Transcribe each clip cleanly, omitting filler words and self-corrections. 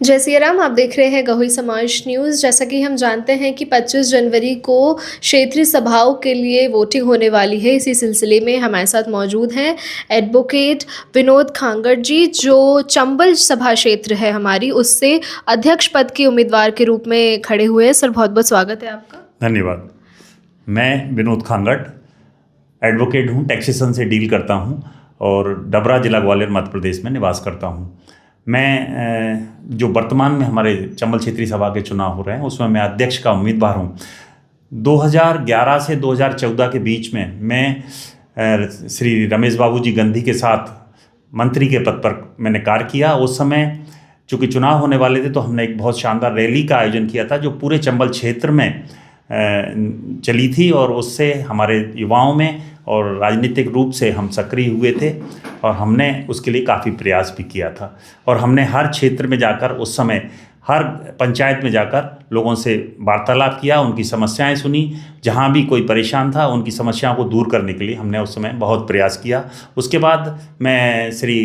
जय सिया राम, आप देख रहे हैं गहोई समाज न्यूज़। जैसा कि हम जानते हैं कि 25 जनवरी को क्षेत्रीय सभाओं के लिए वोटिंग होने वाली है। इसी सिलसिले में हमारे साथ मौजूद हैं एडवोकेट विनोद खांगड़ जी, जो चंबल सभा क्षेत्र है हमारी, उससे अध्यक्ष पद के उम्मीदवार के रूप में खड़े हुए हैं। सर, बहुत बहुत स्वागत है आपका। धन्यवाद। मैं विनोद खांगड़ एडवोकेट हूँ, टैक्सेशन से डील करता हूँ और डबरा जिला ग्वालियर मध्य प्रदेश में निवास करता हूँ। मैं जो वर्तमान में हमारे चंबल क्षेत्रीय सभा के चुनाव हो रहे हैं उसमें मैं अध्यक्ष का उम्मीदवार हूँ। 2011 से 2014 के बीच में मैं श्री रमेश बाबू जी गंधी के साथ मंत्री के पद पर मैंने कार्य किया। उस समय चूँकि चुनाव होने वाले थे तो हमने एक बहुत शानदार रैली का आयोजन किया था जो पूरे चंबल क्षेत्र में चली थी और उससे हमारे युवाओं में और राजनीतिक रूप से हम सक्रिय हुए थे और हमने उसके लिए काफ़ी प्रयास भी किया था। और हमने हर क्षेत्र में जाकर उस समय हर पंचायत में जाकर लोगों से वार्तालाप किया, उनकी समस्याएं सुनी। जहां भी कोई परेशान था उनकी समस्याओं को दूर करने के लिए हमने उस समय बहुत प्रयास किया। उसके बाद मैं श्री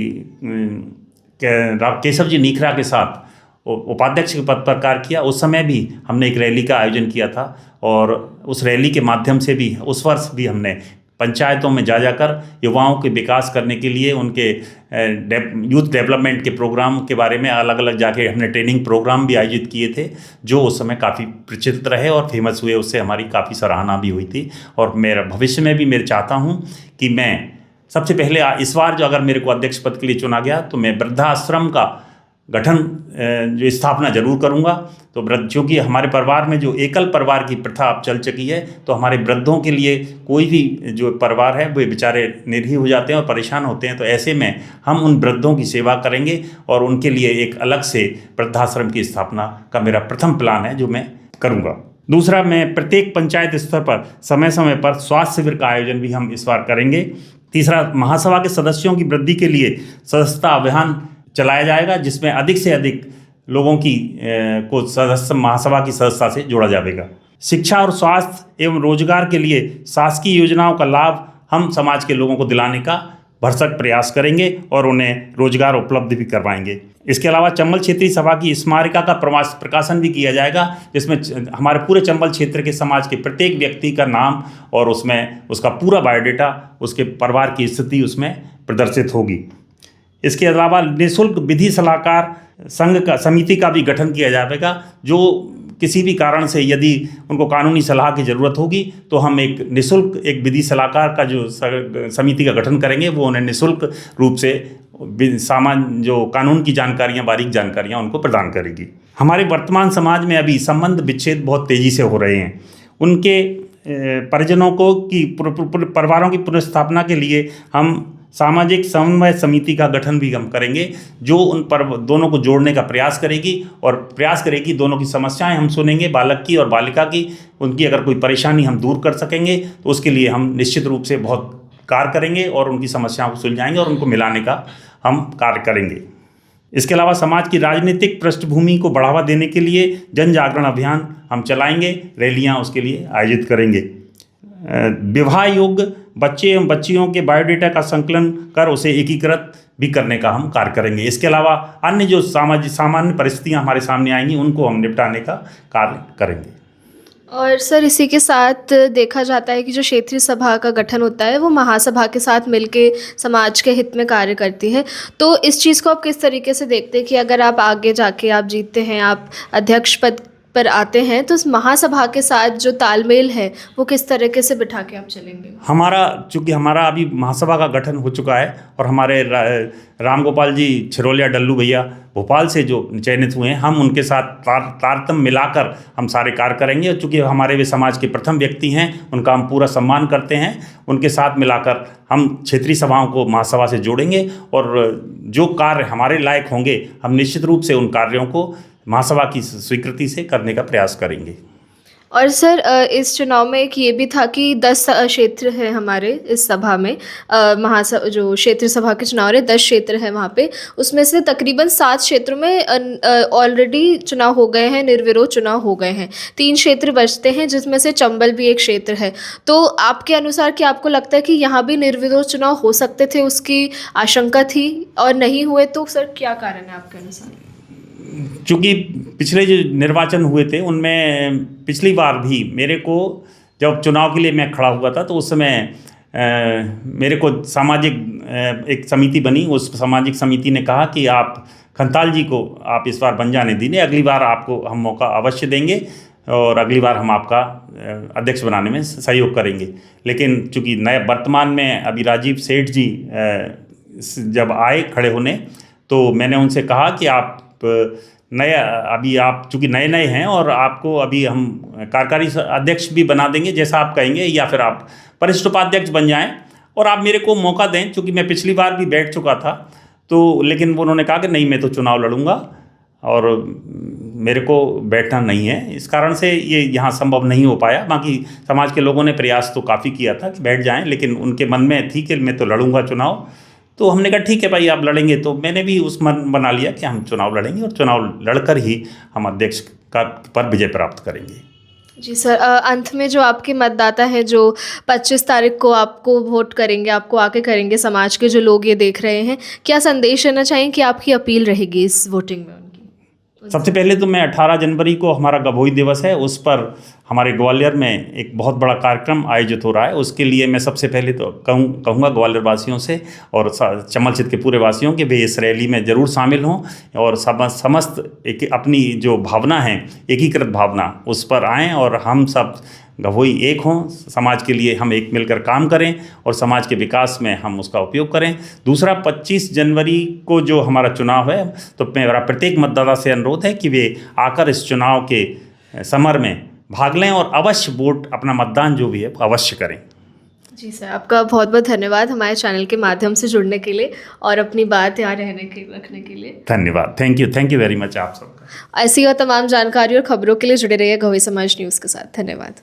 केशव जी नीखरा के साथ उपाध्यक्ष के पद पर कार्य किया। उस समय भी हमने एक रैली का आयोजन किया था और उस रैली के माध्यम से भी उस वर्ष भी हमने पंचायतों में जा जाकर युवाओं के विकास करने के लिए उनके यूथ डेवलपमेंट के प्रोग्राम के बारे में अलग अलग जाके हमने ट्रेनिंग प्रोग्राम भी आयोजित किए थे जो उस समय काफ़ी प्रचलित रहे और फेमस हुए। उससे हमारी काफ़ी सराहना भी हुई थी। और मेरा भविष्य में भी मैं चाहता हूँ कि मैं सबसे पहले इस बार जो अगर मेरे को अध्यक्ष पद के लिए चुना गया तो मैं वृद्धाश्रम का गठन जो स्थापना जरूर करूंगा। तो क्योंकि हमारे परिवार में जो एकल परिवार की प्रथा अब चल चुकी है तो हमारे वृद्धों के लिए कोई भी जो परिवार है वो बेचारे निर्भीक हो जाते हैं और परेशान होते हैं। तो ऐसे में हम उन वृद्धों की सेवा करेंगे और उनके लिए एक अलग से वृद्धाश्रम की स्थापना का मेरा प्रथम प्लान है जो मैं करूँगा। दूसरा, मैं प्रत्येक पंचायत स्तर पर समय समय पर स्वास्थ्य शिविर का आयोजन भी हम इस बार करेंगे। तीसरा, महासभा के सदस्यों की वृद्धि के लिए सदस्यता अभियान चलाया जाएगा जिसमें अधिक से अधिक लोगों की को सदस्य महासभा की सदस्यता से जोड़ा जाएगा। शिक्षा और स्वास्थ्य एवं रोजगार के लिए शासकीय योजनाओं का लाभ हम समाज के लोगों को दिलाने का भरसक प्रयास करेंगे और उन्हें रोजगार उपलब्ध भी करवाएंगे। इसके अलावा चंबल क्षेत्रीय सभा की स्मारिका का प्रकाशन भी किया जाएगा जिसमें हमारे पूरे चंबल क्षेत्र के समाज के प्रत्येक व्यक्ति का नाम और उसमें उसका पूरा बायोडाटा, उसके परिवार की स्थिति उसमें प्रदर्शित होगी। इसके अलावा निःशुल्क विधि सलाहकार संघ का समिति का भी गठन किया जाएगा जो किसी भी कारण से यदि उनको कानूनी सलाह की ज़रूरत होगी तो हम एक निःशुल्क एक विधि सलाहकार का जो समिति का गठन करेंगे वो उन्हें निःशुल्क रूप से जो कानून की जानकारियाँ, बारीक जानकारियाँ उनको प्रदान करेगी। हमारे वर्तमान समाज में अभी संबंध विच्छेद बहुत तेज़ी से हो रहे हैं। उनके परिजनों को की परिवारों की पुनर्स्थापना के लिए हम सामाजिक समन्वय समिति का गठन भी हम करेंगे जो उन पर दोनों को जोड़ने का प्रयास करेगी और प्रयास करेगी। दोनों की समस्याएं हम सुनेंगे, बालक की और बालिका की। उनकी अगर कोई परेशानी हम दूर कर सकेंगे तो उसके लिए हम निश्चित रूप से बहुत कार्य करेंगे और उनकी समस्याओं को सुलझाएंगे और उनको मिलाने का हम कार्य करेंगे। इसके अलावा समाज की राजनीतिक पृष्ठभूमि को बढ़ावा देने के लिए जन जागरण अभियान हम चलाएंगे, रैलियाँ उसके लिए आयोजित करेंगे। विवाह योग्य बच्चे एवं बच्चियों के बायोडाटा का संकलन कर उसे एकीकृत भी करने का हम कार्य करेंगे। इसके अलावा अन्य जो सामान्य परिस्थितियां हमारे सामने आएंगी उनको हम निपटाने का कार्य करेंगे। और सर, इसी के साथ देखा जाता है कि जो क्षेत्रीय सभा का गठन होता है वो महासभा के साथ मिलके समाज के हित में कार्य करती है। तो इस चीज़ को आप किस तरीके से देखते हैं कि अगर आप आगे जाके आप जीतते हैं, आप अध्यक्ष पद पर आते हैं, तो उस महासभा के साथ जो तालमेल है वो किस तरीके से बिठा के आप चलेंगे? चूँकि हमारा अभी महासभा का गठन हो चुका है और हमारे राम गोपाल जी छिरोलिया डल्लू भैया भोपाल से जो चयनित हुए हैं, हम उनके साथ तारतम्य मिलाकर हम सारे कार्य करेंगे। और चूँकि हमारे वे समाज के प्रथम व्यक्ति हैं, उनका हम पूरा सम्मान करते हैं। उनके साथ मिलाकर हम क्षेत्रीय सभाओं को महासभा से जोड़ेंगे और जो कार्य हमारे लायक होंगे हम निश्चित रूप से उन कार्यों को महासभा की स्वीकृति से करने का प्रयास करेंगे। और सर, इस चुनाव में एक ये भी था कि 10 क्षेत्र है हमारे इस सभा में, जो क्षेत्रीय सभा के चुनाव रहे 10 क्षेत्र है वहाँ पे, उसमें से तकरीबन 7 क्षेत्रों में ऑलरेडी चुनाव हो गए हैं, निर्विरोध चुनाव हो गए हैं। 3 क्षेत्र बचते हैं जिसमें से चंबल भी एक क्षेत्र है। तो आपके अनुसार क्या आपको लगता है कि यहाँ भी निर्विरोध चुनाव हो सकते थे, उसकी आशंका थी और नहीं हुए, तो सर क्या कारण है आपके अनुसार? चूँकि पिछले जो निर्वाचन हुए थे उनमें पिछली बार भी मेरे को जब चुनाव के लिए मैं खड़ा हुआ था तो उस समय मेरे को सामाजिक एक समिति बनी। उस सामाजिक समिति ने कहा कि आप खंताल जी को आप इस बार बन जाने दीजिए, अगली बार आपको हम मौका अवश्य देंगे और अगली बार हम आपका अध्यक्ष बनाने में सहयोग करेंगे। लेकिन चूँकि नए वर्तमान में अभी राजीव सेठ जी जब आए खड़े होने तो मैंने उनसे कहा कि आप नया अभी आप चूँकि नए नए हैं और आपको अभी हम कार्यकारी अध्यक्ष भी बना देंगे जैसा आप कहेंगे, या फिर आप वरिष्ठ उपाध्यक्ष बन जाएं और आप मेरे को मौका दें। चूँकि मैं पिछली बार भी बैठ चुका था तो, लेकिन उन्होंने कहा कि नहीं मैं तो चुनाव लड़ूंगा और मेरे को बैठना नहीं है, इस कारण से ये यहाँ संभव नहीं हो पाया। बाकी समाज के लोगों ने प्रयास तो काफ़ी किया था कि बैठ जाएं, लेकिन उनके मन में थी कि मैं तो लड़ूंगा चुनाव। तो हमने कहा ठीक है भाई आप लड़ेंगे, तो मैंने भी उस मन बना लिया कि हम चुनाव लड़ेंगे और चुनाव लड़कर ही हम अध्यक्ष का पर विजय प्राप्त करेंगे। जी सर, अंत में जो आपके मतदाता हैं जो 25 तारीख को आपको वोट करेंगे, आपको आके करेंगे, समाज के जो लोग ये देख रहे हैं, क्या संदेश देना चाहें, कि आपकी अपील रहेगी इस वोटिंग में उनकी? सबसे पहले तो मैं 18 जनवरी को हमारा गभोई दिवस है, उस पर हमारे ग्वालियर में एक बहुत बड़ा कार्यक्रम आयोजित हो रहा है। उसके लिए मैं सबसे पहले तो कहूँगा ग्वालियर वासियों से और चंबल क्षेत्र के पूरे वासियों के वे इस रैली में ज़रूर शामिल हों और समस्त एक अपनी जो भावना है, एकीकृत भावना, उस पर आएँ और हम सब गभोई एक हों, समाज के लिए हम एक मिलकर काम करें और समाज के विकास में हम उसका उपयोग करें। दूसरा, 25 जनवरी को जो हमारा चुनाव है तो मेरा प्रत्येक मतदाता से अनुरोध है कि वे आकर इस चुनाव के समर में भाग लें और अवश्य वोट, अपना मतदान जो भी है अवश्य करें। जी सर, आपका बहुत बहुत धन्यवाद हमारे चैनल के माध्यम से जुड़ने के लिए और अपनी बात यहाँ रखने के लिए। धन्यवाद, थैंक यू वेरी मच आप सबका। ऐसी और तमाम जानकारी और खबरों के लिए जुड़े रहिए गवई समाज न्यूज़ के साथ। धन्यवाद।